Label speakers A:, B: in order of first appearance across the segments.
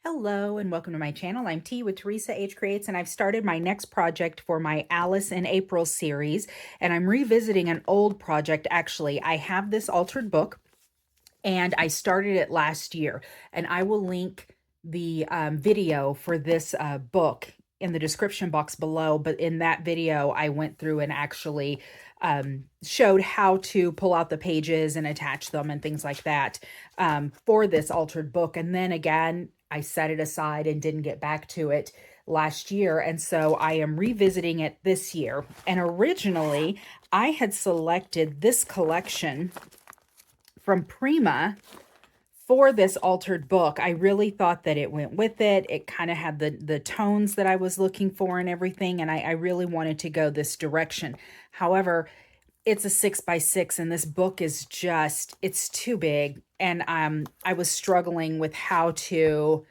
A: Hello and welcome to my channel. I'm T with Teresa H Creates, and I've started my next project for my Alice in April series, and I'm revisiting an old project. Actually, I have this altered book and I started it last year, and I will link the video for this book in the description box below. But in that video, I went through and actually showed how to pull out the pages and attach them and things like that for this altered book. And then again, I set it aside and didn't get back to it last year. And so I am revisiting it this year. And originally, I had selected this collection from Prima for this altered book. I really thought that it went with it. It kind of had the tones that I was looking for and everything, and I really wanted to go this direction. However, it's a 6x6, and this book is just, it's too big, and I was struggling with how to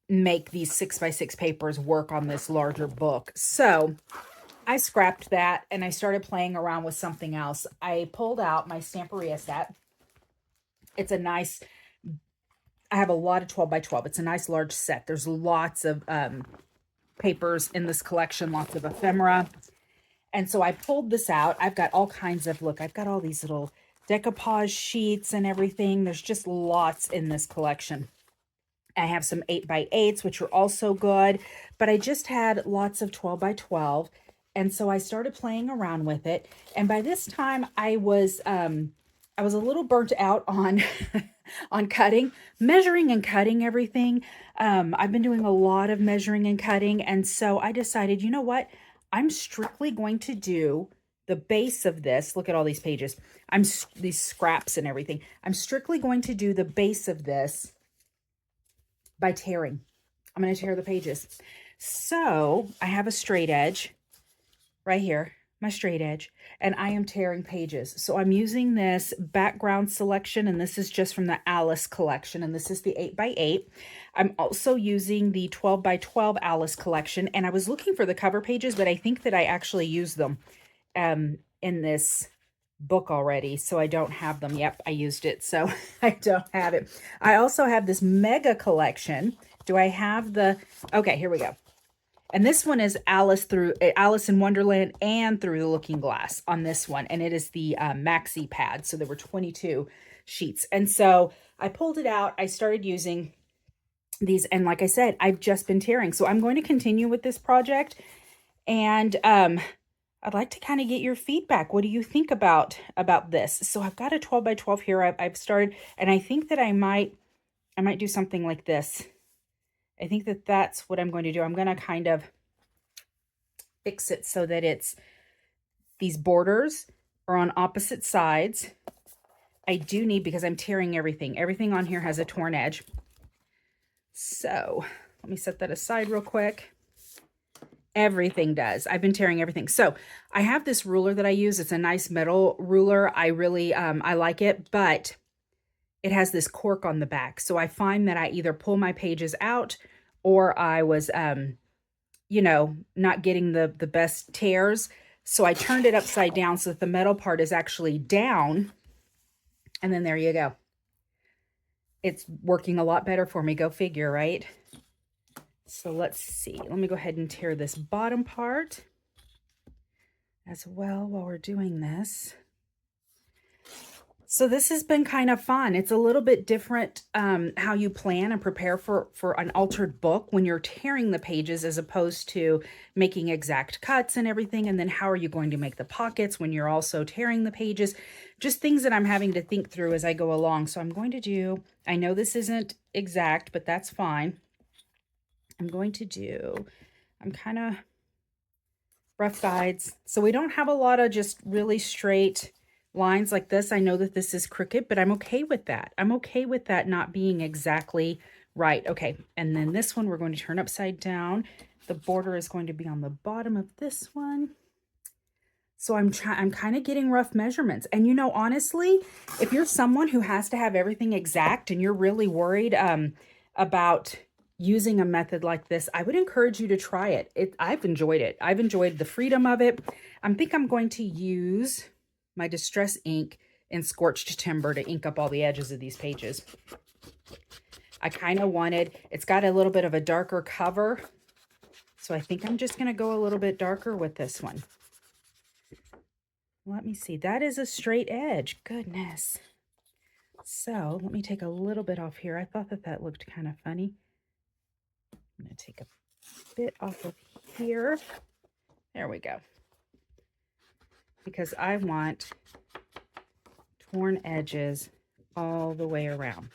A: make these 6x6 papers work on this larger book. So I scrapped that, and I started playing around with something else. I pulled out my Stamperia set. It's a nice, I have a lot of 12 by 12. It's a nice large set. There's lots of papers in this collection, lots of ephemera. And so I pulled this out. I've got all kinds of, look, I've got all these little decoupage sheets and everything. There's just lots in this collection. I have some 8x8s, which are also good, but I just had lots of 12 by 12. And so I started playing around with it. And by this time I was a little burnt out on on cutting, measuring and cutting everything. I've been doing a lot of measuring and cutting. And so I decided, you know what? I'm strictly going to do the base of this. Look at all these pages. These scraps and everything. I'm strictly going to do the base of this by tearing. I'm going to tear the pages. So I have a straight edge right here, my straight edge, and I am tearing pages. So I'm using this background selection, and this is just from the Alice collection, and this is the 8x8. I'm also using the 12 by 12 Alice collection, and I was looking for the cover pages, but I think that I actually used them in this book already, so I don't have them. Yep, I used it, so I don't have it. I also have this mega collection. Do I have the, okay, here we go. And this one is Alice in Wonderland and Through the Looking Glass on this one. And it is the maxi pad. So there were 22 sheets. And so I pulled it out. I started using these. And like I said, I've just been tearing. So I'm going to continue with this project. And I'd like to kind of get your feedback. What do you think about this? So I've got a 12 by 12 here. I've started, and I think that I might do something like this. I think that that's what I'm going to do. I'm going to kind of fix it so that it's these borders are on opposite sides. I do need, because I'm tearing everything. Everything on here has a torn edge. So let me set that aside real quick. Everything does. I've been tearing everything. So I have this ruler that I use. It's a nice metal ruler. I really, I like it, but it has this cork on the back. So I find that I either pull my pages out, or I was, you know, not getting the best tears. So I turned it upside down so that the metal part is actually down. And then there you go. It's working a lot better for me. Go figure, right? So let's see. Let me go ahead and tear this bottom part as well while we're doing this. So this has been kind of fun. It's a little bit different how you plan and prepare for an altered book when you're tearing the pages, as opposed to making exact cuts and everything. And then how are you going to make the pockets when you're also tearing the pages? Just things that I'm having to think through as I go along. So I'm going to do, I know this isn't exact, but that's fine. I'm going to do, I'm kind of rough guides. So we don't have a lot of just really straight lines like this. I know that this is crooked, but I'm okay with that. I'm okay with that not being exactly right. Okay, and then this one we're going to turn upside down. The border is going to be on the bottom of this one. So I'm kind of getting rough measurements. And you know, honestly, if you're someone who has to have everything exact and you're really worried about using a method like this, I would encourage you to try it. I've enjoyed it. I've enjoyed the freedom of it. I think I'm going to use my Distress ink in Scorched Timber to ink up all the edges of these pages. I kind of wanted, it's got a little bit of a darker cover. So I think I'm just going to go a little bit darker with this one. Let me see. That is a straight edge. Goodness. So let me take a little bit off here. I thought that that looked kind of funny. I'm going to take a bit off of here. There we go. Because I want torn edges all the way around.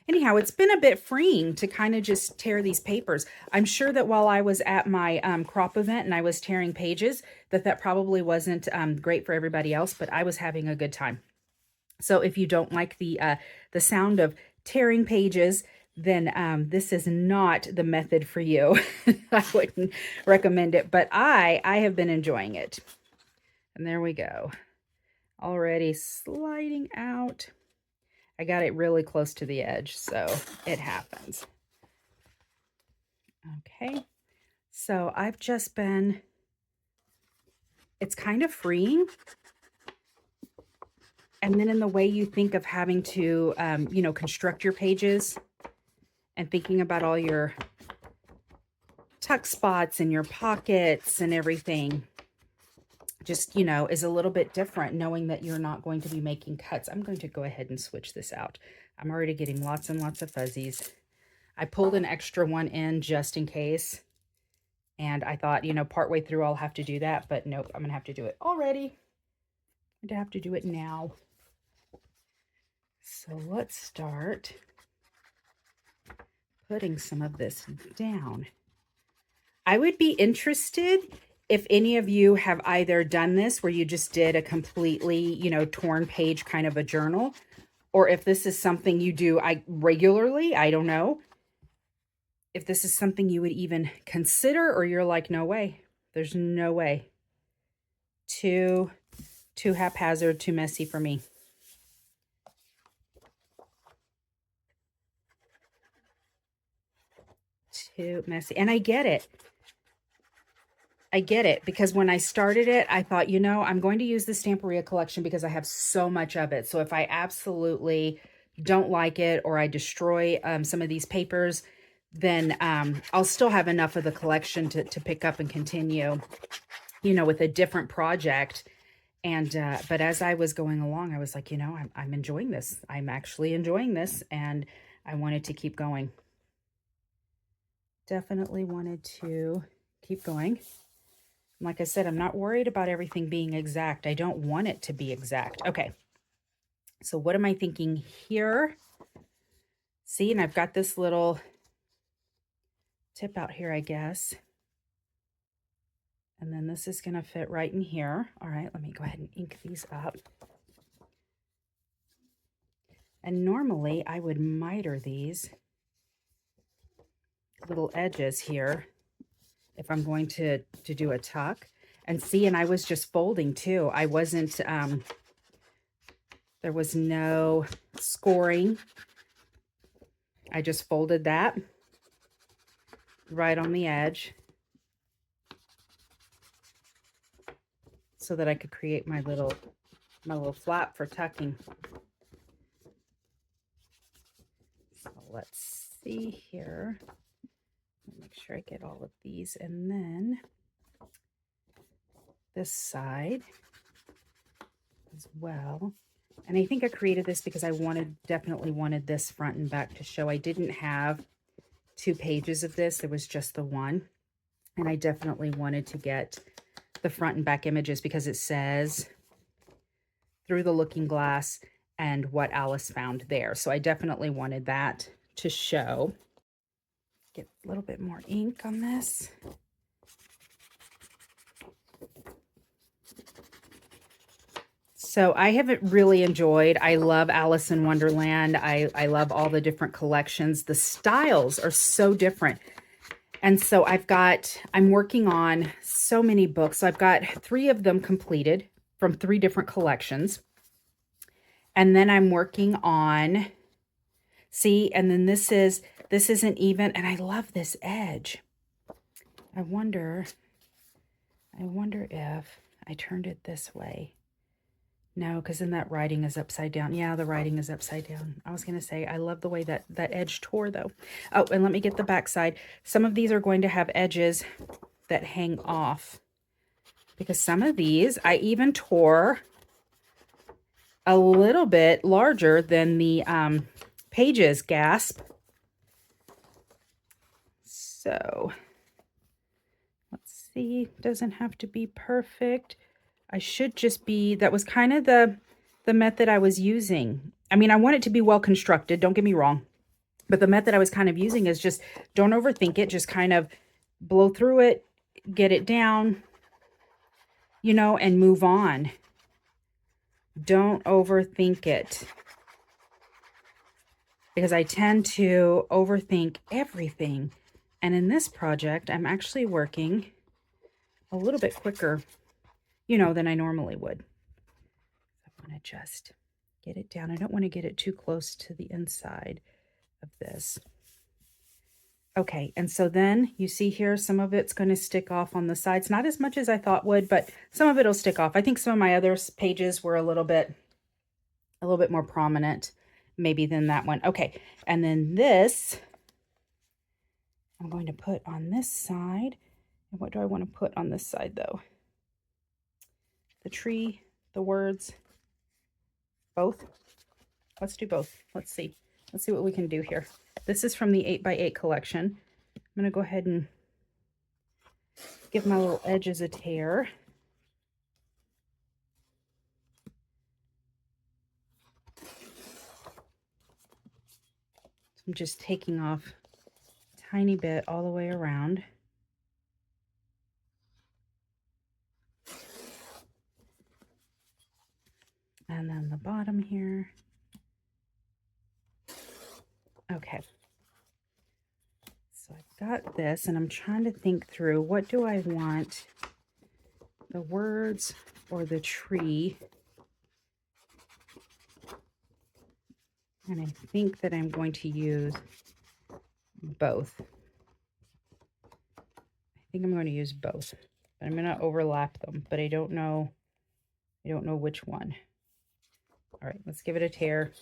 A: Anyhow, it's been a bit freeing to kind of just tear these papers. I'm sure that while I was at my crop event and I was tearing pages, that probably wasn't great for everybody else, but I was having a good time. So if you don't like the sound of tearing pages, then this is not the method for you. I wouldn't recommend it, but I have been enjoying it. And there we go. Already sliding out. I got it really close to the edge, so it happens. Okay, so I've just been, it's kind of freeing. And then in the way you think of having to, you know, construct your pages and thinking about all your tuck spots and your pockets and everything, just, you know, is a little bit different knowing that you're not going to be making cuts. I'm going to go ahead and switch this out. I'm already getting lots and lots of fuzzies. I pulled an extra one in just in case. And I thought, you know, partway through I'll have to do that, but nope, I'm going to have to do it already. I'm going to have to do it now. So let's start putting some of this down. I would be interested if any of you have either done this where you just did a completely, you know, torn page kind of a journal, or if this is something you do regularly, I don't know. If this is something you would even consider, or you're like, no way, there's no way. Too haphazard, too messy for me. Too messy. And I get it. I get it, because when I started it, I thought, you know, I'm going to use the Stamperia collection because I have so much of it. So if I absolutely don't like it, or I destroy some of these papers, then I'll still have enough of the collection to pick up and continue, you know, with a different project. And but as I was going along, I was like, you know, I'm enjoying this. I'm actually enjoying this, and I wanted to keep going. Definitely wanted to keep going. Like I said, I'm not worried about everything being exact. I don't want it to be exact. Okay. So what am I thinking here? See, and I've got this little tip out here, I guess. And then this is going to fit right in here. All right, let me go ahead and ink these up. And normally I would miter these little edges here if I'm going to do a tuck. And see, and I was just folding too. I wasn't, there was no scoring. I just folded that right on the edge so that I could create my little flap for tucking. So let's see here. Make sure I get all of these, and then this side as well. And I think I created this because I definitely wanted this front and back to show. I didn't have 2 pages of this. There was just the one. And I definitely wanted to get the front and back images because it says through the looking glass and what Alice found there. So I definitely wanted that to show. Get a little bit more ink on this. So I have really enjoyed, I love Alice in Wonderland. I love all the different collections. The styles are so different. And so I'm working on so many books. So I've got 3 of them completed from 3 different collections. And then I'm working on, see, and then this isn't even, and I love this edge. I wonder if I turned it this way. No, because then that writing is upside down. Yeah, the writing is upside down. I was going to say, I love the way that edge tore, though. Oh, and let me get the back side. Some of these are going to have edges that hang off, because some of these I even tore a little bit larger than the pages. Gasp. So let's see. Doesn't have to be perfect. I should just be, that was kind of the method I was using. I mean, I want it to be well constructed, don't get me wrong. But the method I was kind of using is just don't overthink it. Just kind of blow through it, get it down, you know, and move on. Don't overthink it. Because I tend to overthink everything. And in this project, I'm actually working a little bit quicker, you know, than I normally would. I want to just get it down. I don't want to get it too close to the inside of this. Okay, and so then you see here, some of it's going to stick off on the sides. Not as much as I thought would, but some of it'll stick off. I think some of my other pages were a little bit more prominent maybe than that one. Okay, and then this, I'm going to put on this side. And what do I want to put on this side though? The tree, the words, both. Let's do both. Let's see. Let's see what we can do here. This is from the 8x8 collection. I'm going to go ahead and give my little edges a tear. So I'm just taking off a tiny bit all the way around. And then the bottom here. Okay. So I've got this, and I'm trying to think through, what do I want? The words or the tree? And I think that I'm going to use both. I think I'm going to use both. But I'm going to overlap them, but I don't know which one. All right, let's give it a tear.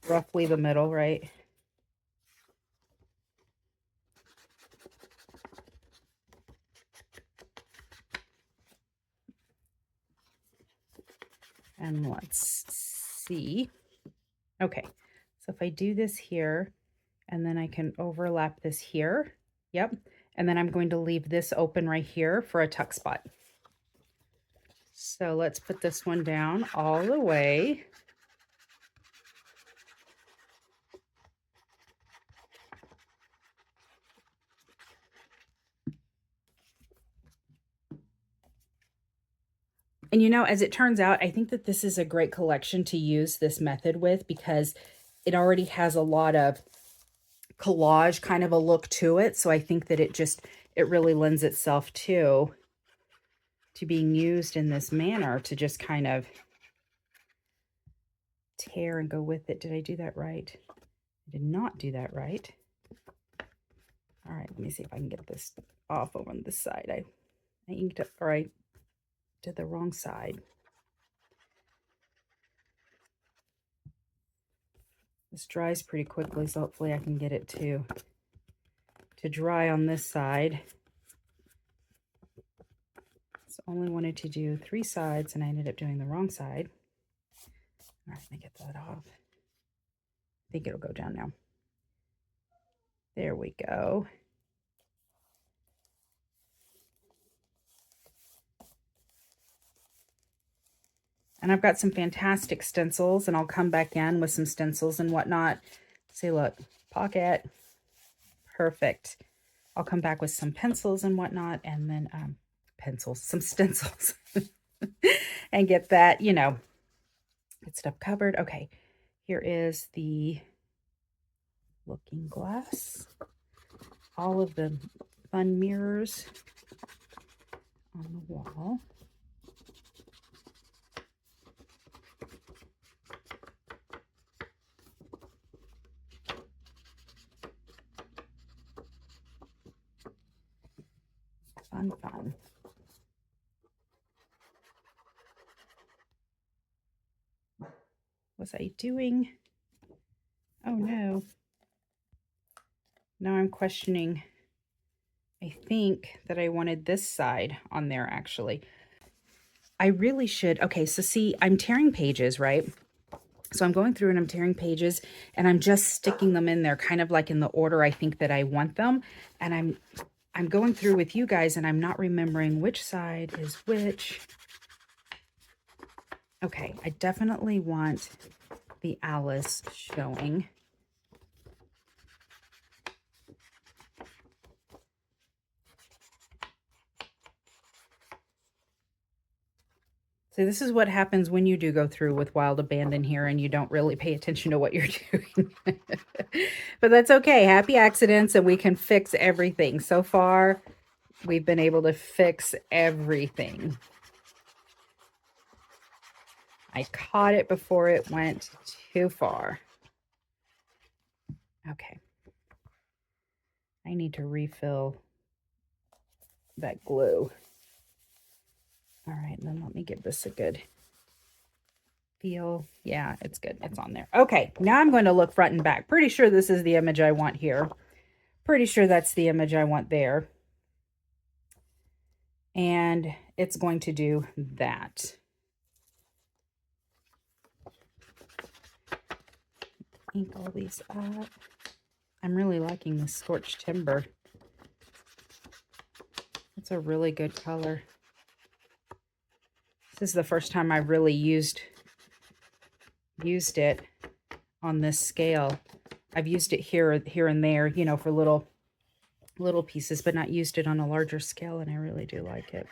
A: Roughly the middle, right? And let's see. Okay, so if I do this here, and then I can overlap this here. Yep. And then I'm going to leave this open right here for a tuck spot. So let's put this one down all the way. And you know, as it turns out, I think that this is a great collection to use this method with, because it already has a lot of collage kind of a look to it. So I think that it really lends itself to being used in this manner, to just kind of tear and go with it. Did I do that right? I did not do that right. All right, let me see if I can get this off over on this side. I inked up, or I did the wrong side. This dries pretty quickly, so hopefully I can get it to dry on this side. So only wanted to do 3 sides, and I ended up doing the wrong side. All right, let me get that off. I think it'll go down now. There we go. And I've got some fantastic stencils, and I'll come back in with some stencils and whatnot. See, look, pocket, perfect. I'll come back with some pencils and whatnot, and then some stencils, and get that, you know, get stuff covered. Okay, here is the looking glass. All of the fun mirrors on the wall. Fun. was I doing? Oh no. Now I'm questioning. I think that I wanted this side on there actually. I really should. Okay, so see, I'm tearing pages, right? So I'm going through and I'm tearing pages and I'm just sticking them in there kind of like in the order I think that I want them. And I'm going through with you guys and I'm not remembering which side is which. Okay, I definitely want the Alice showing. So this is what happens when you do go through with Wild Abandon here and you don't really pay attention to what you're doing. But that's okay. Happy accidents, and we can fix everything. So far, we've been able to fix everything. I caught it before it went too far. Okay. I need to refill that glue. All right, and then let me give this a good feel. Yeah, it's good. It's on there. Okay, now I'm going to look front and back. Pretty sure this is the image I want here. Pretty sure that's the image I want there. And it's going to do that. Ink all these up. I'm really liking this scorched timber. It's a really good color. This is the first time I've really used it on this scale. I've used it here and there, you know, for little pieces, but not used it on a larger scale, and I really do like it.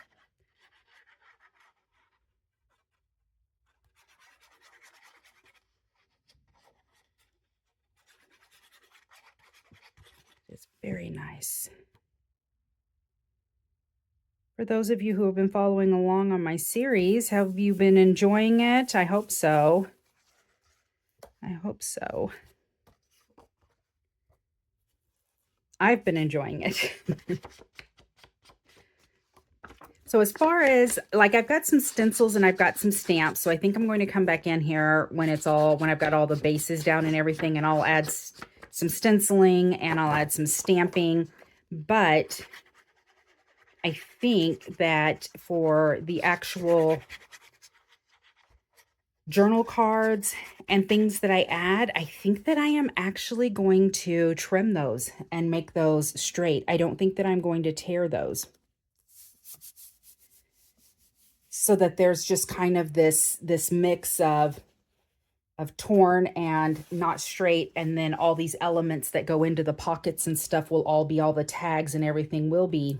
A: It's very nice. For those of you who have been following along on my series, have you been enjoying it? I hope so. I hope so. I've been enjoying it. So as far as, like, I've got some stencils and I've got some stamps. So I think I'm going to come back in here when I've got all the bases down and everything, and I'll add some stenciling and I'll add some stamping. But I think that for the actual journal cards and things that I add, I think that I am actually going to trim those and make those straight. I don't think that I'm going to tear those. So that there's just kind of this mix of torn and not straight, and then all these elements that go into the pockets and stuff will all be, all the tags and everything will be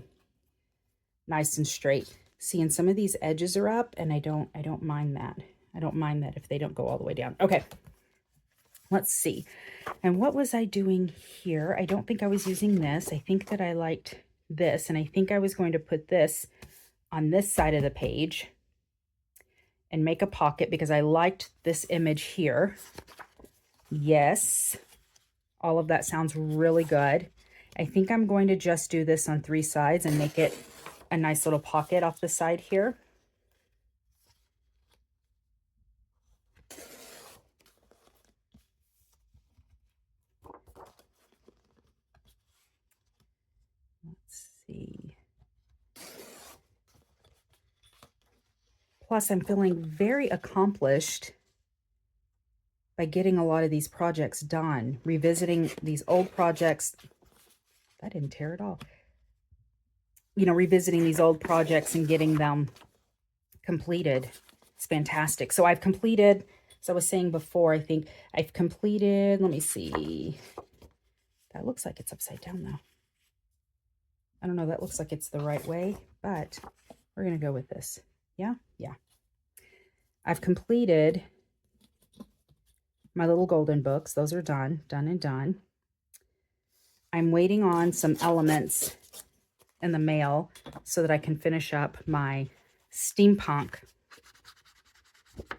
A: nice and straight. See, and some of these edges are up, and I don't mind that. I don't mind that if they don't go all the way down. Okay, let's see. And what was I doing here? I don't think I was using this. I think that I liked this, and I think I was going to put this on this side of the page and make a pocket because I liked this image here. Yes, all of that sounds really good. I think I'm going to just do this on 3 sides and make it a nice little pocket off the side here. Let's see. Plus, I'm feeling very accomplished by getting a lot of these projects done, revisiting these old projects. I didn't tear it off. You know, revisiting these old projects and getting them completed. It's fantastic. So I've completed, as I was saying before, I think I've completed, let me see. That looks like it's upside down though. I don't know, that looks like it's the right way, but we're going to go with this. Yeah? Yeah. I've completed my little golden books. Those are done and done. I'm waiting on some elements in the mail so that I can finish up my steampunk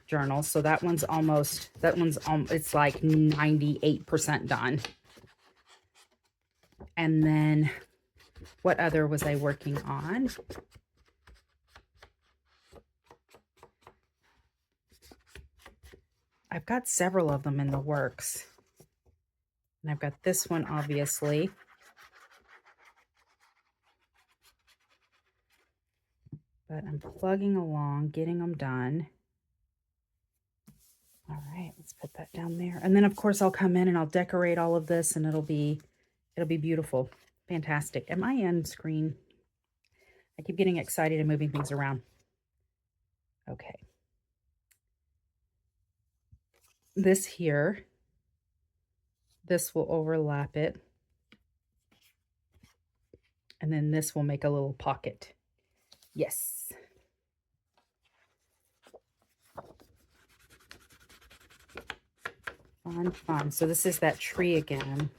A: journal. So that one's it's like 98% done. And then what other was I working on? I've got several of them in the works. And I've got this one, obviously. But I'm plugging along, getting them done. All right, let's put that down there. And then, of course, I'll come in and I'll decorate all of this, and it'll be beautiful. Fantastic. Am I on screen? I keep getting excited and moving things around. Okay. This here, this will overlap it. And then this will make a little pocket. Yes. Fun, fun. So this is that tree again.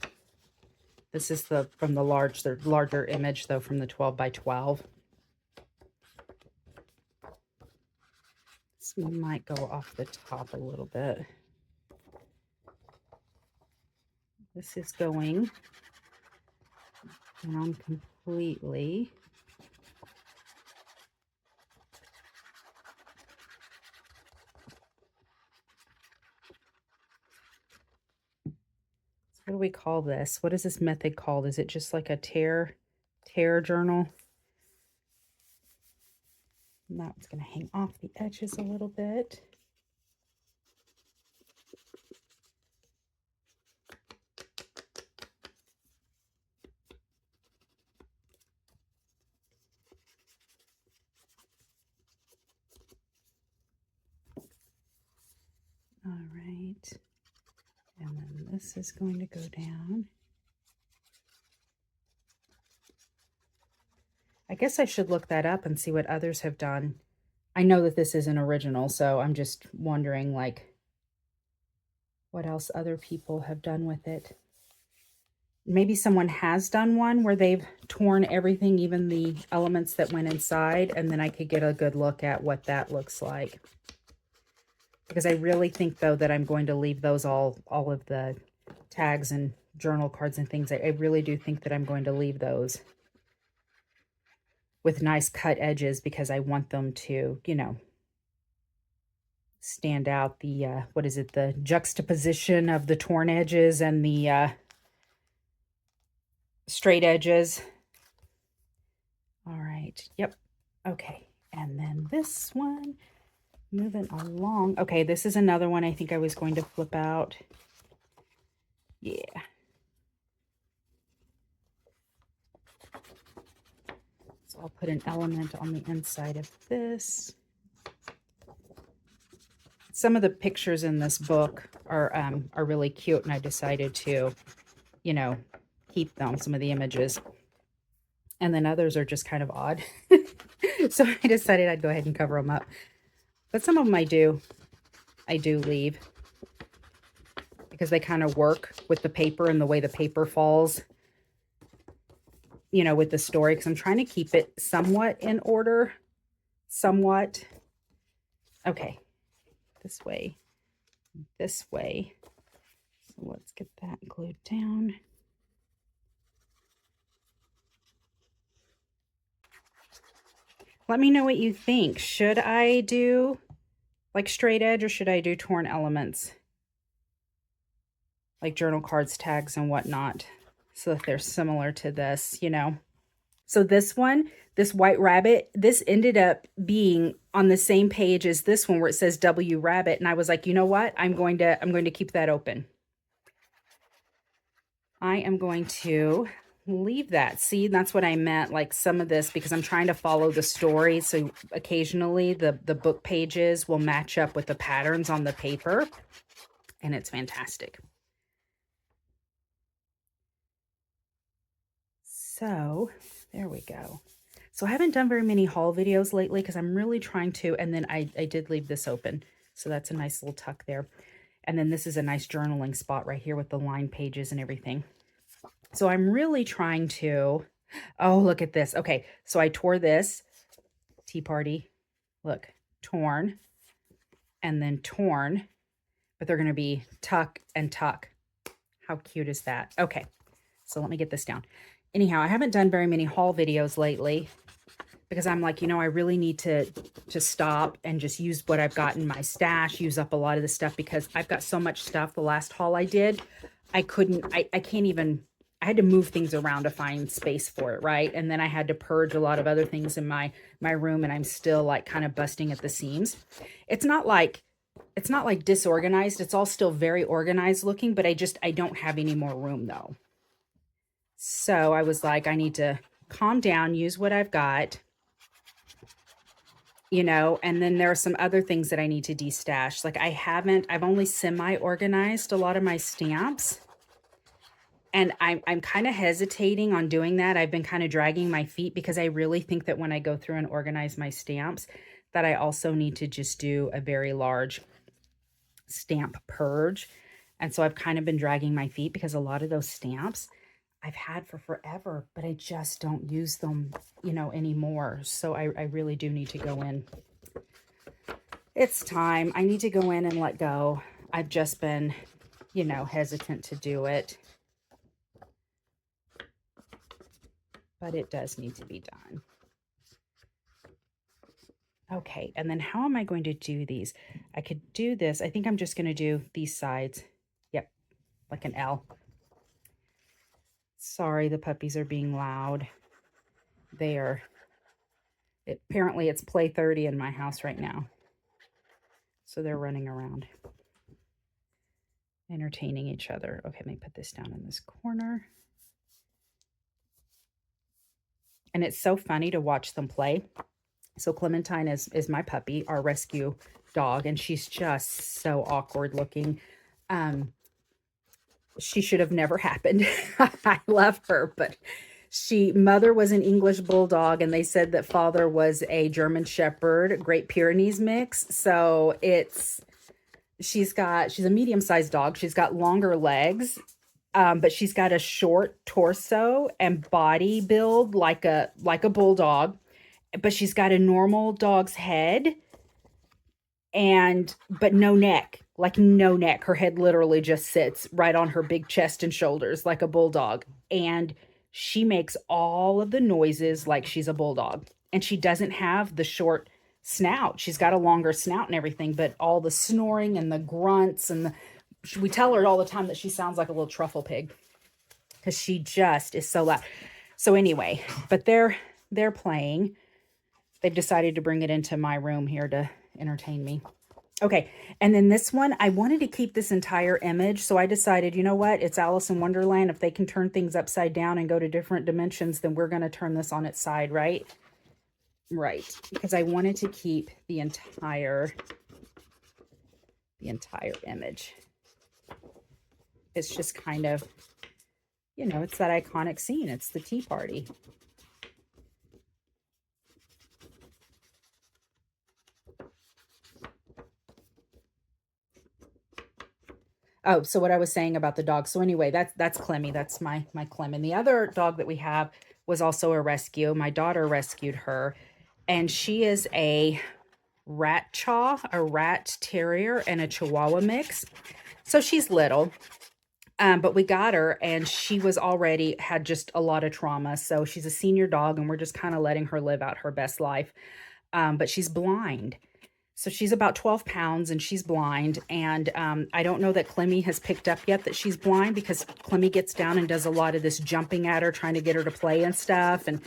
A: This is from the larger image, though, from the 12 by 12. This might go off the top a little bit. This is going down completely. What do we call this? What is this method called? Is it just like a tear journal? And that one's going to hang off the edges a little bit. All right. And then this is going to go down. I guess I should look that up and see what others have done. I know that this isn't original, so I'm just wondering, like, what else other people have done with it. Maybe someone has done one where they've torn everything, even the elements that went inside, and then I could get a good look at what that looks like. Because I really think, though, that I'm going to leave those all of the tags and journal cards and things. I really do think that I'm going to leave those with nice cut edges, because I want them to, you know, stand out. The, what is it? The juxtaposition of the torn edges and the straight edges. All right. Yep. Okay. And then this one, moving along. Okay, this is another one I think I was going to flip out. Yeah. So I'll put an element on the inside of this. Some of the pictures in this book are really cute, and I decided to, you know, keep them, some of the images. And then others are just kind of odd. So I decided I'd go ahead and cover them up. But some of them I do leave, because they kind of work with the paper and the way the paper falls, you know, with the story, because I'm trying to keep it somewhat in order, somewhat. Okay, this way, this way. So let's get that glued down. Let me know what you think. Should I do like straight edge, or should I do torn elements? Like journal cards, tags, and whatnot, so that they're similar to this, you know? So this one, this white rabbit, this ended up being on the same page as this one where it says W Rabbit. And I was like, you know what? I'm going to keep that open. I am going to leave that. See, that's what I meant, like some of this, because I'm trying to follow the story. So occasionally the book pages will match up with the patterns on the paper, and it's fantastic. So there we go. So I haven't done very many haul videos lately because I'm really trying to, and then I did leave this open. So that's a nice little tuck there. And then this is a nice journaling spot right here with the line pages and everything. So I'm really trying to, oh, look at this. Okay, so I tore this, Tea Party, look, torn, and then torn, but they're going to be tuck and tuck. How cute is that? Okay, so let me get this down. Anyhow, I haven't done very many haul videos lately because I'm like, I really need to stop and just use what I've got in my stash, use up a lot of the stuff because I've got so much stuff. The last haul I did, I can't even, I had to move things around to find space for it, right? And then I had to purge a lot of other things in my room, and I'm still like kind of busting at the seams. It's not like disorganized. It's all still very organized looking, but I don't have any more room though. So I was like, I need to calm down, use what I've got, and then there are some other things that I need to destash. Like I've only semi-organized a lot of my stamps. And I'm kind of hesitating on doing that. I've been kind of dragging my feet because I really think that when I go through and organize my stamps, that I also need to just do a very large stamp purge. And so I've kind of been dragging my feet because a lot of those stamps I've had for forever, but I just don't use them, anymore. So I really do need to go in. It's time. I need to go in and let go. I've just been, hesitant to do it. But it does need to be done. Okay, and then how am I going to do these? I could do this. I think I'm just going to do these sides. Yep, like an L. Sorry, the puppies are being loud. Apparently it's play 30 in my house right now. So they're running around, entertaining each other. Okay, let me put this down in this corner. And it's so funny to watch them play. So Clementine is my puppy, our rescue dog, and she's just so awkward looking. She should have never happened. I love her, but mother was an English bulldog, and they said that father was a German Shepherd, Great Pyrenees mix. So she's a medium-sized dog. She's got longer legs, but she's got a short torso and body build like a bulldog. But she's got a normal dog's head but no neck, like no neck. Her head literally just sits right on her big chest and shoulders like a bulldog. And she makes all of the noises like she's a bulldog. And she doesn't have the short snout. She's got a longer snout and everything, but all the snoring and the grunts we tell her all the time that she sounds like a little truffle pig because she just is so loud. So anyway, but they're playing. They've decided to bring it into my room here to entertain me. Okay, and then this one, I wanted to keep this entire image, so I decided, you know what? It's Alice in Wonderland. If they can turn things upside down and go to different dimensions, then we're going to turn this on its side, right? Right, because I wanted to keep the entire image. It's just kind of, it's that iconic scene. It's the tea party. Oh, so what I was saying about the dog. So anyway, that's Clemmy. That's my Clem. And the other dog that we have was also a rescue. My daughter rescued her, and she is a rat terrier, and a Chihuahua mix. So she's little, but we got her, and she had just a lot of trauma. So she's a senior dog, and we're just kind of letting her live out her best life. But she's blind. So she's about 12 pounds and she's blind. And I don't know that Clemmy has picked up yet that she's blind, because Clemmy gets down and does a lot of this jumping at her, trying to get her to play and stuff, and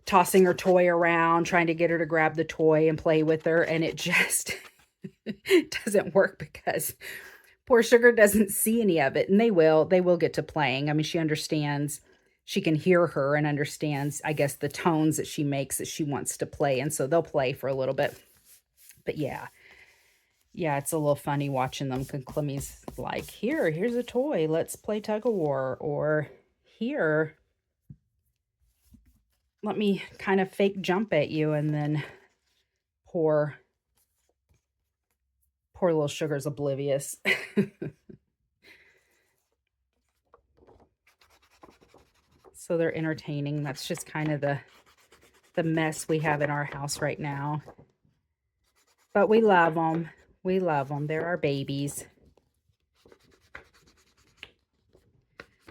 A: tossing her toy around, trying to get her to grab the toy and play with her. And it just doesn't work because poor Sugar doesn't see any of it. And they will get to playing. I mean, she understands. She can hear her and understands, I guess, the tones that she makes that she wants to play. And so they'll play for a little bit. But yeah, it's a little funny watching them. Clemmy's like, here's a toy. Let's play tug of war. Or here, let me kind of fake jump at you. And then poor little Sugar's oblivious. So they're entertaining. That's just kind of the mess we have in our house right now. But we love them. We love them. They're our babies.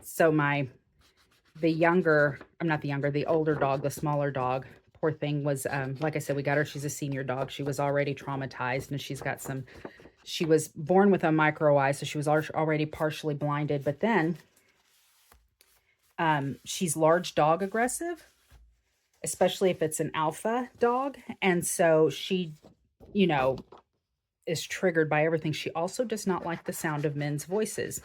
A: So the older dog, the smaller dog, poor thing was, like I said, we got her, she's a senior dog. She was already traumatized, and she's got some, she was born with a micro eye, so she was already partially blinded. But then she's large dog aggressive, especially if it's an alpha dog. And so she, you know, is triggered by everything. She also does not like the sound of men's voices.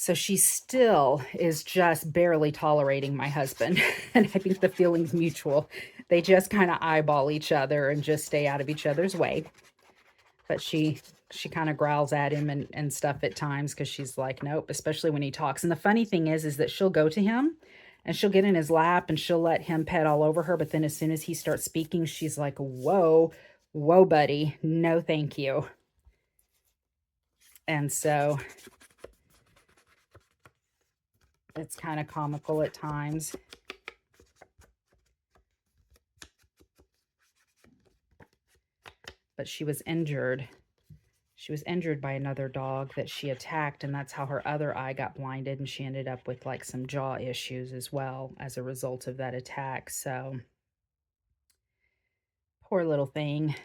A: So she still is just barely tolerating my husband. And I think the feeling's mutual. They just kind of eyeball each other and just stay out of each other's way. But she kind of growls at him and stuff at times, because she's like, nope, especially when he talks. And the funny thing is that she'll go to him and she'll get in his lap and she'll let him pet all over her. But then as soon as he starts speaking, she's like, whoa, whoa, buddy, no, thank you. And so it's kind of comical at times. But she was injured. She was injured by another dog that she attacked, and that's how her other eye got blinded, and she ended up with like some jaw issues as well as a result of that attack. So poor little thing.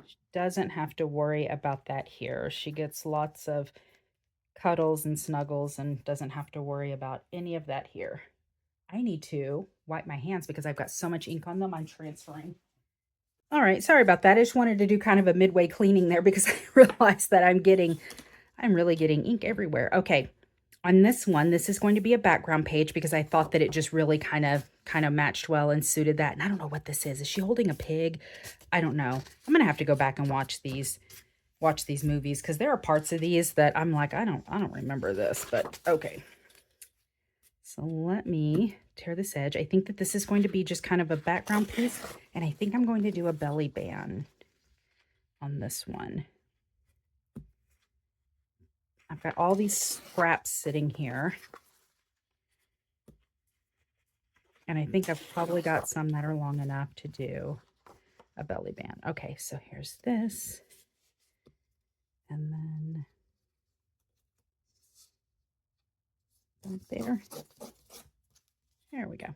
A: She doesn't have to worry about that here. She gets lots of cuddles and snuggles and doesn't have to worry about any of that here. I need to wipe my hands because I've got so much ink on them. I'm transferring. All right, sorry about that. I just wanted to do kind of a midway cleaning there because I realized that I'm really getting ink everywhere. Okay, on this one, this is going to be a background page because I thought that it just really kind of matched well and suited that. And I don't know what this is. Is she holding a pig? I don't know. I'm gonna have to go back and watch these movies because there are parts of these that I'm like, I don't remember this, but okay. So let me tear this edge. I think that this is going to be just kind of a background piece, and I think I'm going to do a belly band on this one. I've got all these scraps sitting here, and I think I've probably got some that are long enough to do a belly band. Okay, so here's this, and then right there. There we go.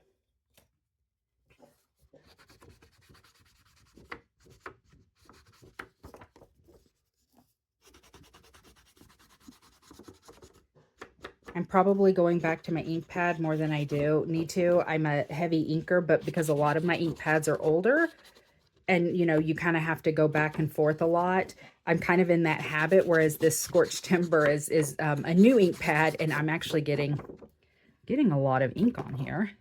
A: I'm probably going back to my ink pad more than I need to. I'm a heavy inker, but because a lot of my ink pads are older and, you know, you kind of have to go back and forth a lot, I'm kind of in that habit, whereas this Scorched Timber is a new ink pad, and I'm actually getting a lot of ink on here.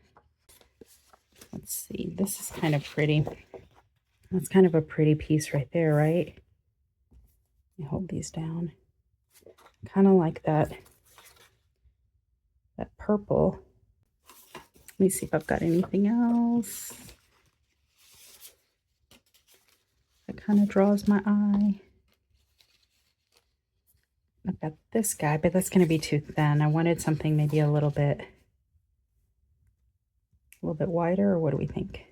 A: Let's see. This is kind of pretty. That's kind of a pretty piece right there, right? Let me hold these down. Kind of like that purple. Let me see if I've got anything else that kind of draws my eye. I've got this guy, but that's going to be too thin. I wanted something maybe a little bit wider, or what do we think?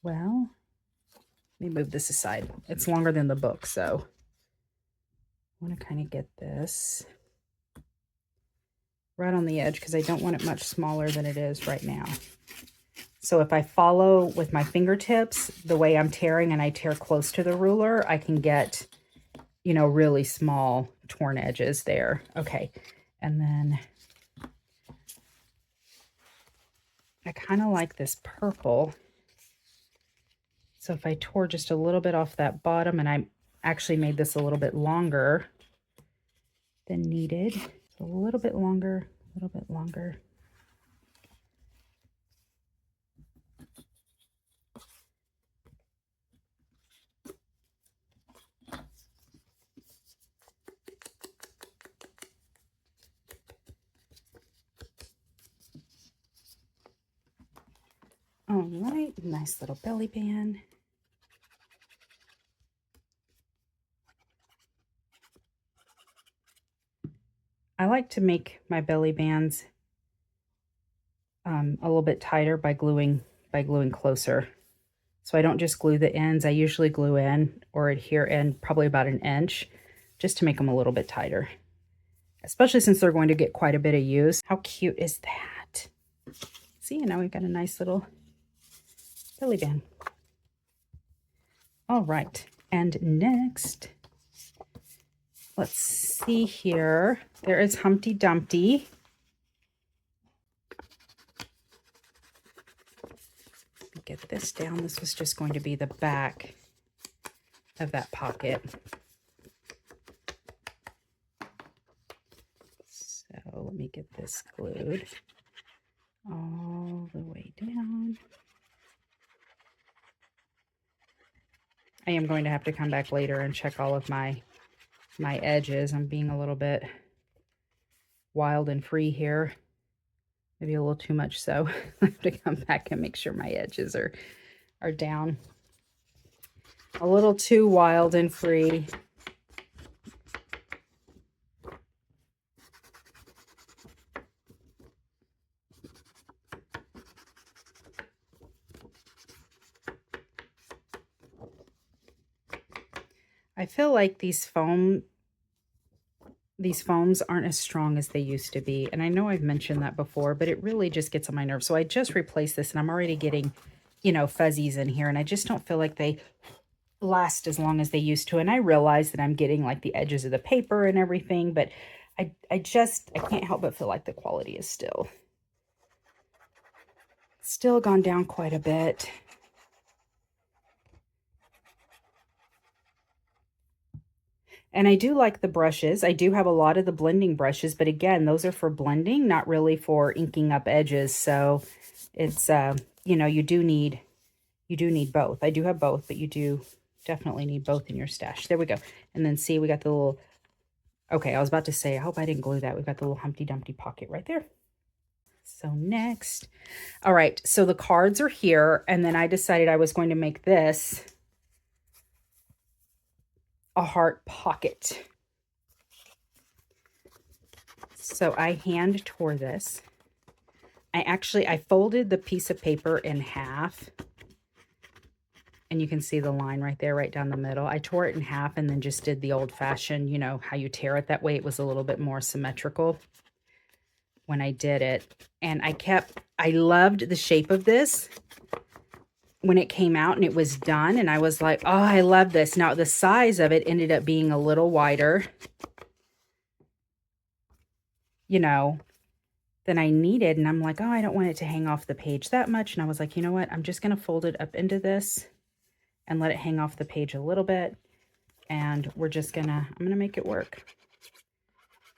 A: Well, let me move this aside. It's longer than the book, so I want to kind of get this right on the edge because I don't want it much smaller than it is right now. So if I follow with my fingertips the way I'm tearing, and I tear close to the ruler, I can get, you know, really small torn edges there. Okay, and then I kind of like this purple. So if I tore just a little bit off that bottom, and I actually made this a little bit longer than needed. So a little bit longer, a little bit longer. All right, nice little belly band. I like to make my belly bands a little bit tighter by gluing closer. So I don't just glue the ends. I usually glue in or adhere in probably about 1 inch just to make them a little bit tighter. especially since they're going to get quite a bit of use. How cute is that? See, and now we've got a nice little belly band. All right, and next, let's see here. There is Humpty Dumpty. Let me get this down. This was just going to be the back of that pocket. So let me get this glued all the way down. I am going to have to come back later and check all of my edges. I'm being a little bit wild and free here. Maybe a little too much so. I have to come back and make sure my edges are down. A little too wild and free. I feel like these foams aren't as strong as they used to be. And I know I've mentioned that before, but it really just gets on my nerves. So I just replaced this and I'm already getting, you know, fuzzies in here. And I just don't feel like they last as long as they used to. And I realize that I'm getting like the edges of the paper and everything, but I can't help but feel like the quality is still gone down quite a bit. And I do like the brushes. I do have a lot of the blending brushes, but again, those are for blending, not really for inking up edges. So it's, you know, you do need both. I do have both, but you do definitely need both in your stash. There we go. And then see, we got the little, okay, I was about to say, I hope I didn't glue that. We've got the little Humpty Dumpty pocket right there. So next, all right, so the cards are here, and then I decided I was going to make this a heart pocket. So I hand tore this. I folded the piece of paper in half, and you can see the line right there, right down the middle. I tore it in half and then just did the old-fashioned, you know, how you tear it. That way it was a little bit more symmetrical when I did it. And I loved the shape of this when it came out and it was done. And I was like, oh, I love this. Now the size of it ended up being a little wider, you know, than I needed. And I'm like, oh, I don't want it to hang off the page that much. And I was like, you know what? I'm just going to fold it up into this and let it hang off the page a little bit. And I'm going to make it work.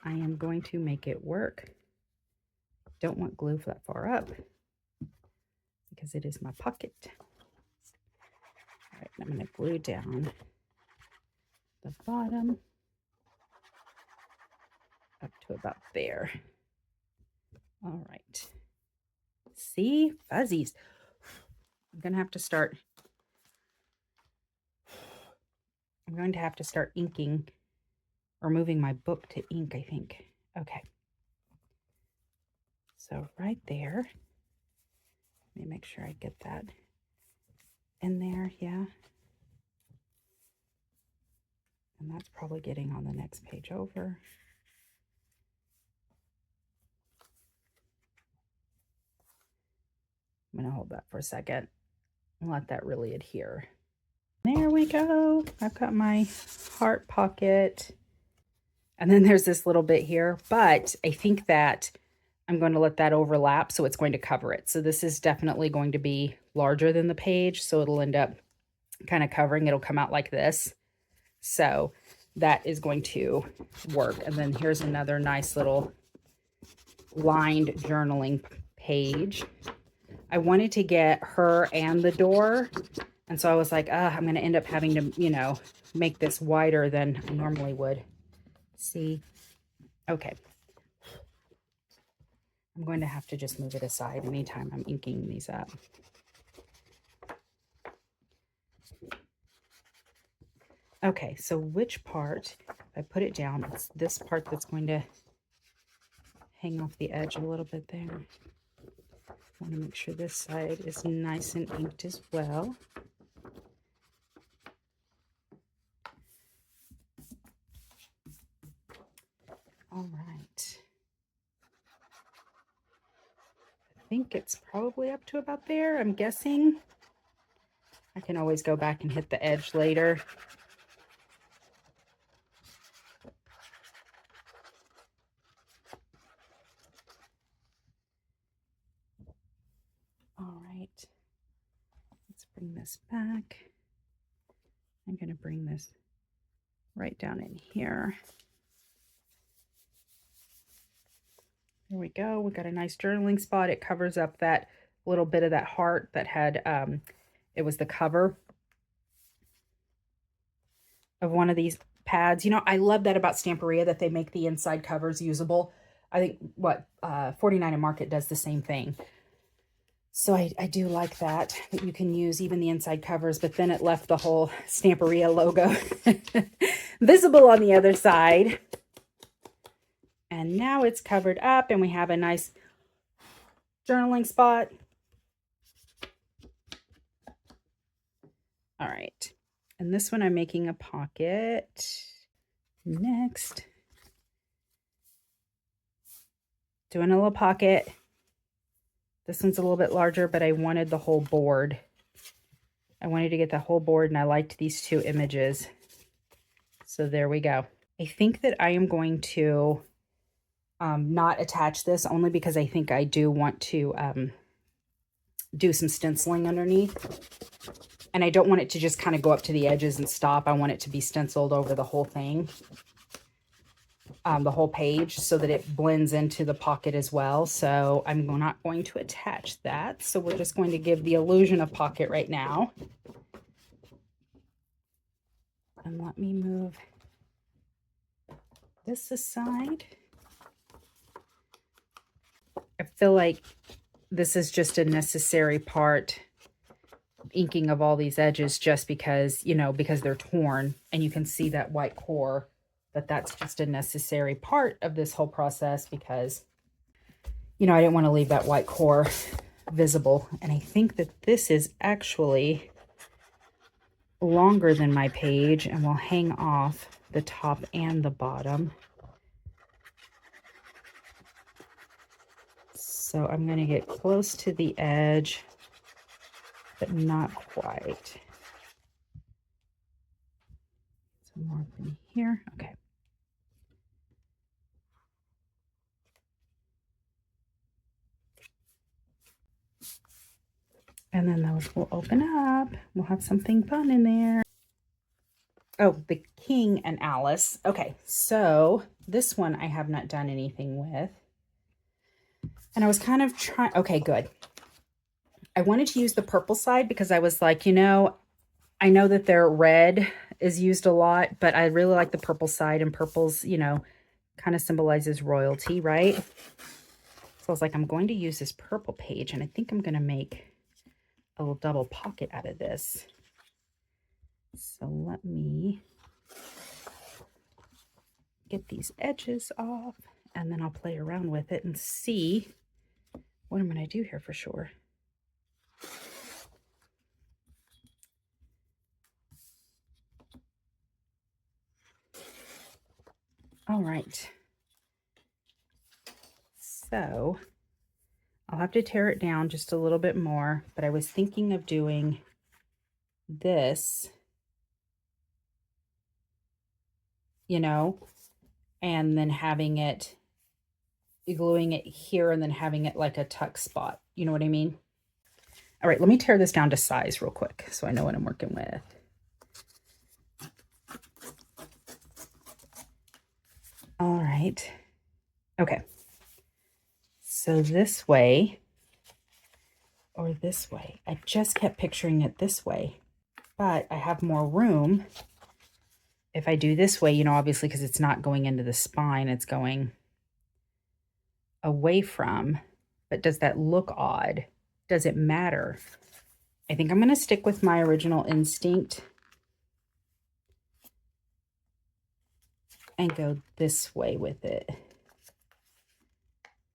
A: I am going to make it work. Don't want glue that far up because it is my pocket. All right, I'm going to glue down the bottom up to about there. All right. See? Fuzzies. I'm going to have to start inking or moving my book to ink, I think. Okay. So right there, let me make sure I get that in there. Yeah. And that's probably getting on the next page over. I'm going to hold that for a second and let that really adhere. There we go. I've got my heart pocket. And then there's this little bit here, but I think that I'm going to let that overlap, so it's going to cover it. So this is definitely going to be larger than the page, so it'll end up kind of covering. It'll come out like this. So that is going to work. And then here's another nice little lined journaling page. I wanted to get her and the door, and so I was like, I'm going to end up having to, you know, make this wider than I normally would. See? Okay. I'm going to have to just move it aside anytime I'm inking these up. Okay, so which part, if I put it down, it's this part that's going to hang off the edge a little bit there. I want to make sure this side is nice and inked as well. All right. I think it's probably up to about there, I'm guessing. I can always go back and hit the edge later. All right. Let's bring this back. I'm going to bring this right down in here. There we go. We got a nice journaling spot. It covers up that little bit of that heart that had, it was the cover of one of these pads. You know, I love that about Stamperia, that they make the inside covers usable. I think what 49 and Market does the same thing. So I do like that you can use even the inside covers, but then it left the whole Stamperia logo visible on the other side. And now it's covered up and we have a nice journaling spot. All right. And this one I'm making a pocket. Next. Doing a little pocket. This one's a little bit larger, but I wanted the whole board. I wanted to get the whole board, and I liked these two images. So there we go. I think that I am going to not attach this, only because I think I do want to do some stenciling underneath. And I don't want it to just kind of go up to the edges and stop. I want it to be stenciled over the whole thing. The whole page, so that it blends into the pocket as well. So I'm not going to attach that. So we're just going to give the illusion of pocket right now. And let me move this aside. I feel like this is just a necessary part, inking of all these edges, just because, you know, because they're torn and you can see that white core. But that's just a necessary part of this whole process because, you know, I didn't want to leave that white core visible. And I think that this is actually longer than my page and will hang off the top and the bottom. So I'm going to get close to the edge, but not quite. Some more in here. Okay. And then those will open up. We'll have something fun in there. Oh, the King and Alice. Okay, so this one I have not done anything with. And I was kind of trying, okay, good. I wanted to use the purple side because I was like, you know, I know that their red is used a lot, but I really like the purple side, and purple's, you know, kind of symbolizes royalty, right? So I was like, I'm going to use this purple page, and I think I'm going to make a little double pocket out of this. So let me get these edges off, and then I'll play around with it and see what I'm going to do here for sure. All right. So I'll have to tear it down just a little bit more, but I was thinking of doing this, you know, and then having it, gluing it here and then having it like a tuck spot. You know what I mean? All right, let me tear this down to size real quick so I know what I'm working with. All right. Okay. So this way or this way. I just kept picturing it this way, but I have more room if I do this way, you know, obviously because it's not going into the spine, it's going away from. But does that look odd? Does it matter? I think I'm going to stick with my original instinct and go this way with it.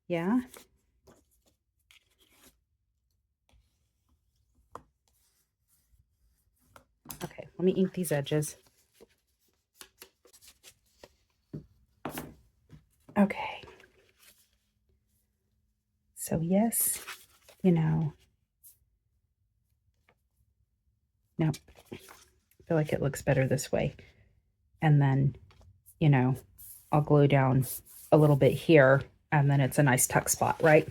A: Yeah. Okay, let me ink these edges. Okay. So yes, you know, no, I feel like it looks better this way. And then, you know, I'll glue down a little bit here, and then it's a nice tuck spot, right?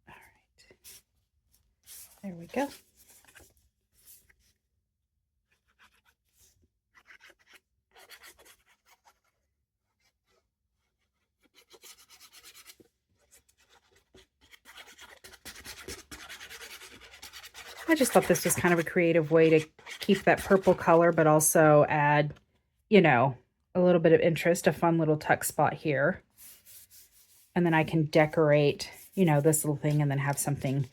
A: All right. There we go. I just thought this was kind of a creative way to keep that purple color, but also add, you know, a little bit of interest, a fun little tuck spot here. And then I can decorate, you know, this little thing and then have something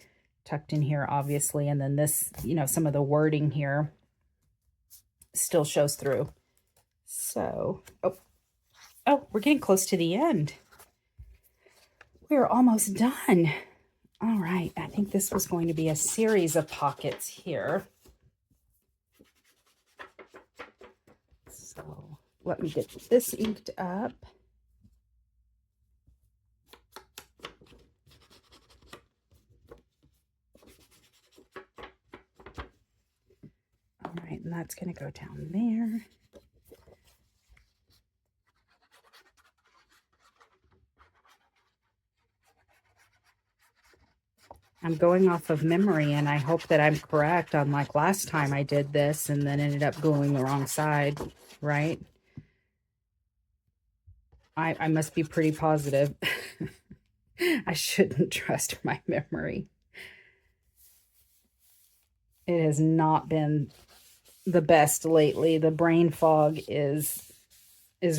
A: tucked in here, obviously. And then this, you know, some of the wording here still shows through. So, oh, we're getting close to the end. We're almost done. All right, I think this was going to be a series of pockets here. So let me get this inked up. All right, and that's going to go down there. I'm going off of memory, and I hope that I'm correct on like last time I did this and then ended up gluing the wrong side, right? I must be pretty positive. I shouldn't trust my memory. It has not been the best lately. The brain fog is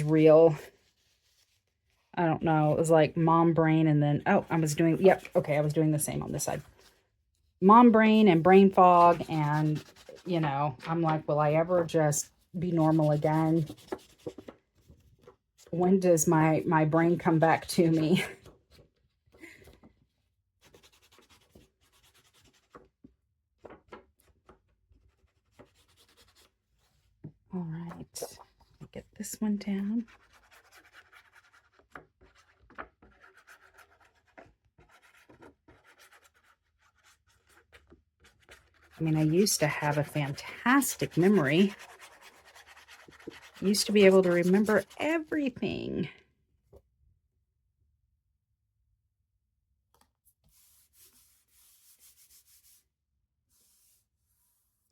A: real. I don't know. It was like mom brain and then, oh, I was doing, yep, okay, I was doing the same on this side. Mom brain and brain fog, and, you know, I'm like, will I ever just be normal again? When does my brain come back to me? All right, get this one down. I mean, I used to have a fantastic memory. Used to be able to remember everything.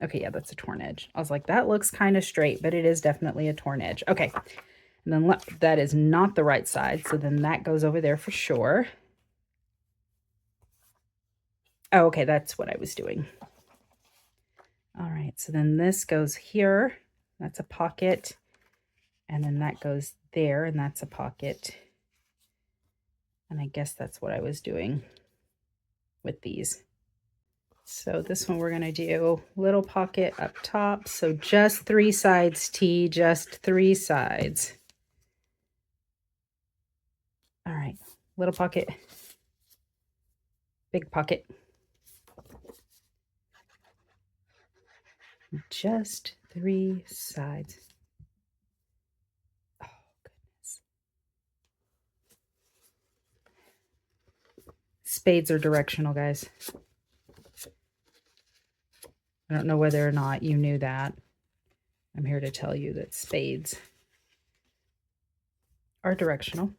A: Okay, yeah, that's a torn edge. I was like, that looks kind of straight, but it is definitely a torn edge. Okay, and then that is not the right side, so then that goes over there for sure. Oh, okay, that's what I was doing. All right, so then this goes here. That's a pocket. And then that goes there, and that's a pocket. And I guess that's what I was doing with these. So this one we're going to do little pocket up top. So just 3 sides, T, just 3 sides. All right, little pocket, big pocket. Just 3 sides. Oh, goodness. Spades are directional, guys. I don't know whether or not you knew that. I'm here to tell you that spades are directional.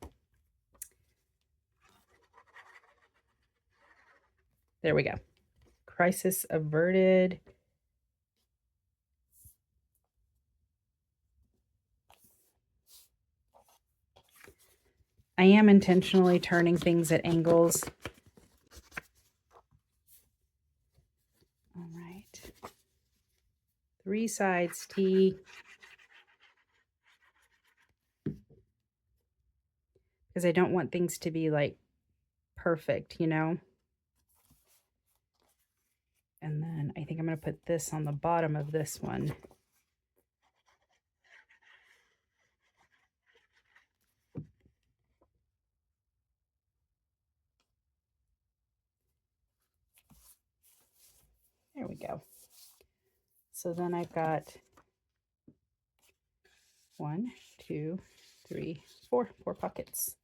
A: There we go. Crisis averted. I am intentionally turning things at angles. All right. 3 sides, T. Because I don't want things to be like perfect, you know? And then I think I'm going to put this on the bottom of this one. we go. So then I've got 1, 2, 3, 4 pockets.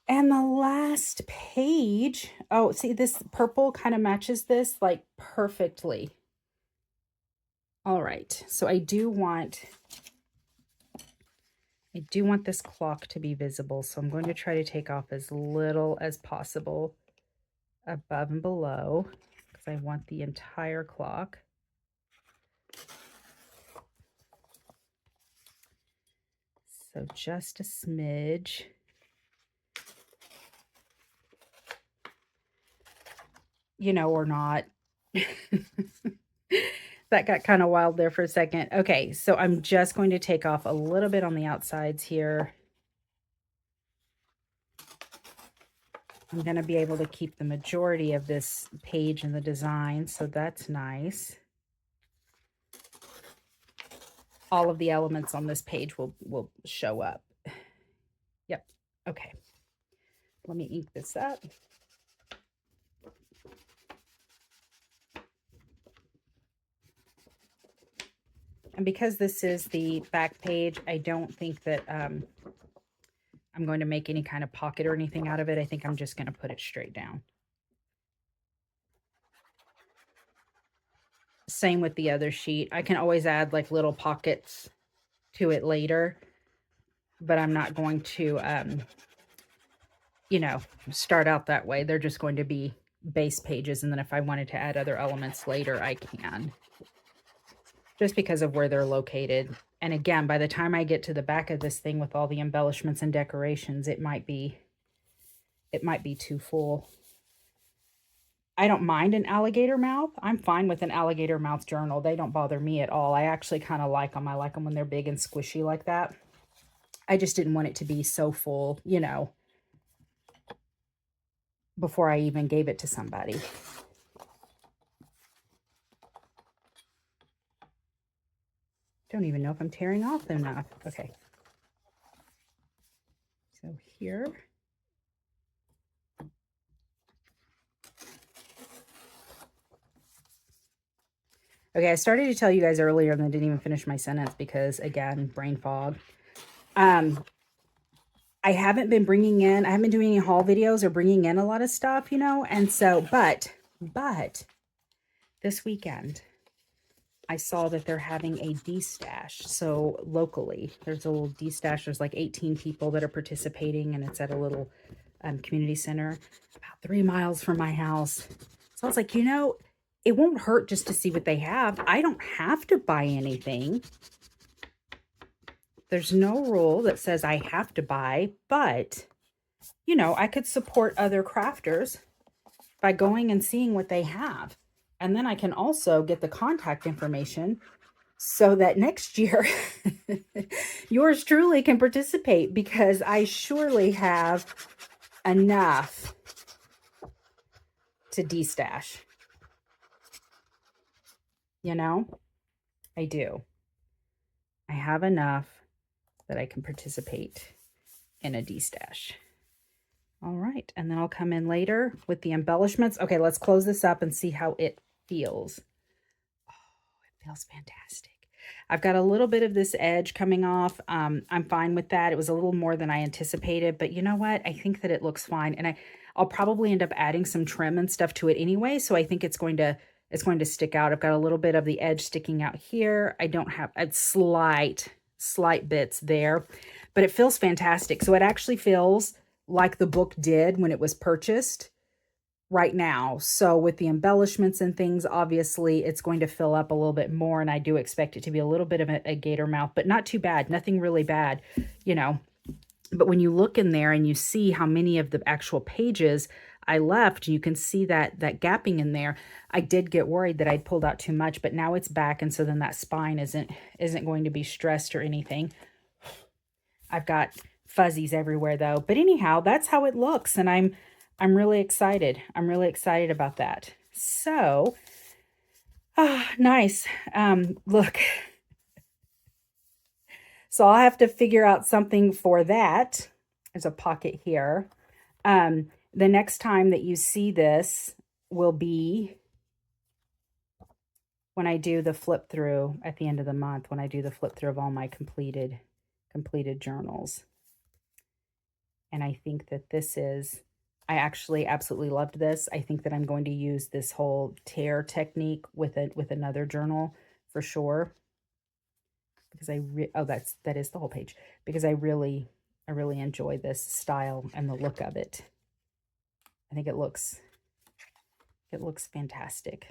A: And the last page, oh, see, this purple kind of matches this like perfectly. All right, so I do want this clock to be visible, so I'm going to try to take off as little as possible above and below because I want the entire clock. So just a smidge. You know, or not. That got kind of wild there for a second. Okay, so I'm just going to take off a little bit on the outsides here. I'm going to be able to keep the majority of this page in the design, so that's nice. All of the elements on this page will show up. Yep, okay. Let me ink this up. And because this is the back page, I don't think that I'm going to make any kind of pocket or anything out of it. I think I'm just going to put it straight down. Same with the other sheet. I can always add like little pockets to it later, but I'm not going to, you know, start out that way. They're just going to be base pages. And then if I wanted to add other elements later, I can. Just because of where they're located. And again, by the time I get to the back of this thing with all the embellishments and decorations, it might be too full. I don't mind an alligator mouth. I'm fine with an alligator mouth journal. They don't bother me at all. I actually kind of like them. I like them when they're big and squishy like that. I just didn't want it to be so full, you know, before I even gave it to somebody. Don't even know if I'm tearing off enough. Okay. So here. Okay, I started to tell you guys earlier and I didn't even finish my sentence because, again, brain fog. I haven't been doing any haul videos or bringing in a lot of stuff, you know, and so, but this weekend, I saw that they're having a D-stash. So locally, there's a little D-stash. There's like 18 people that are participating, and it's at a little community center about 3 miles from my house. So I was like, you know, it won't hurt just to see what they have. I don't have to buy anything. There's no rule that says I have to buy, but, you know, I could support other crafters by going and seeing what they have. And then I can also get the contact information so that next year yours truly can participate, because I surely have enough to de-stash. You know, I do. I have enough that I can participate in a de-stash. All right, and then I'll come in later with the embellishments. Okay, let's close this up and see how it feels. Oh, it feels fantastic. I've got a little bit of this edge coming off. I'm fine with that. It was a little more than I anticipated, but you know what? I think that it looks fine, and I'll probably end up adding some trim and stuff to it anyway, so I think it's going to stick out. I've got a little bit of the edge sticking out here. I don't have a slight bits there, but it feels fantastic. So it actually feels like the book did when it was purchased right now. So with the embellishments and things, obviously it's going to fill up a little bit more, and I do expect it to be a little bit of a gator mouth, but not too bad, nothing really bad, you know. But when you look in there and you see how many of the actual pages I left, you can see that gapping in there. I did get worried that I'd pulled out too much, but now it's back, and so then that spine isn't going to be stressed or anything. I've got fuzzies everywhere though. But anyhow, that's how it looks, and I'm really excited. I'm really excited about that. So, nice. Look. So I'll have to figure out something for that. There's a pocket here. The next time that you see this, will be when I do the flip through at the end of the month, when I do the flip through of all my completed journals. And I think that this is, I actually absolutely loved this. I think that I'm going to use this whole tear technique with another journal for sure, because that is the whole page, because I really enjoy this style and the look of it. I think it looks fantastic.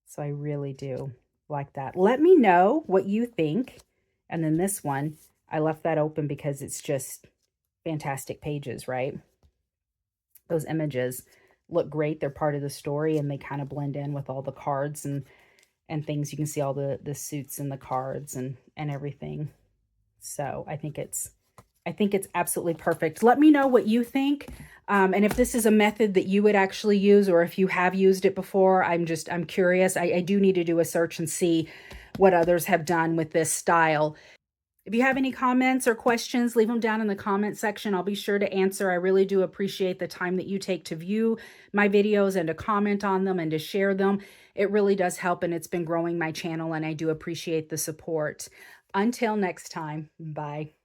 A: So I really do like that. Let me know what you think. And then this one, I left that open because it's just fantastic pages, right? Those images look great. They're part of the story and they kind of blend in with all the cards and things. You can see all the suits and the cards and everything. So I think it's absolutely perfect. Let me know what you think. And if this is a method that you would actually use, or if you have used it before. I'm curious. I do need to do a search and see what others have done with this style. If you have any comments or questions, leave them down in the comment section. I'll be sure to answer. I really do appreciate the time that you take to view my videos and to comment on them and to share them. It really does help, and it's been growing my channel, and I do appreciate the support. Until next time, bye.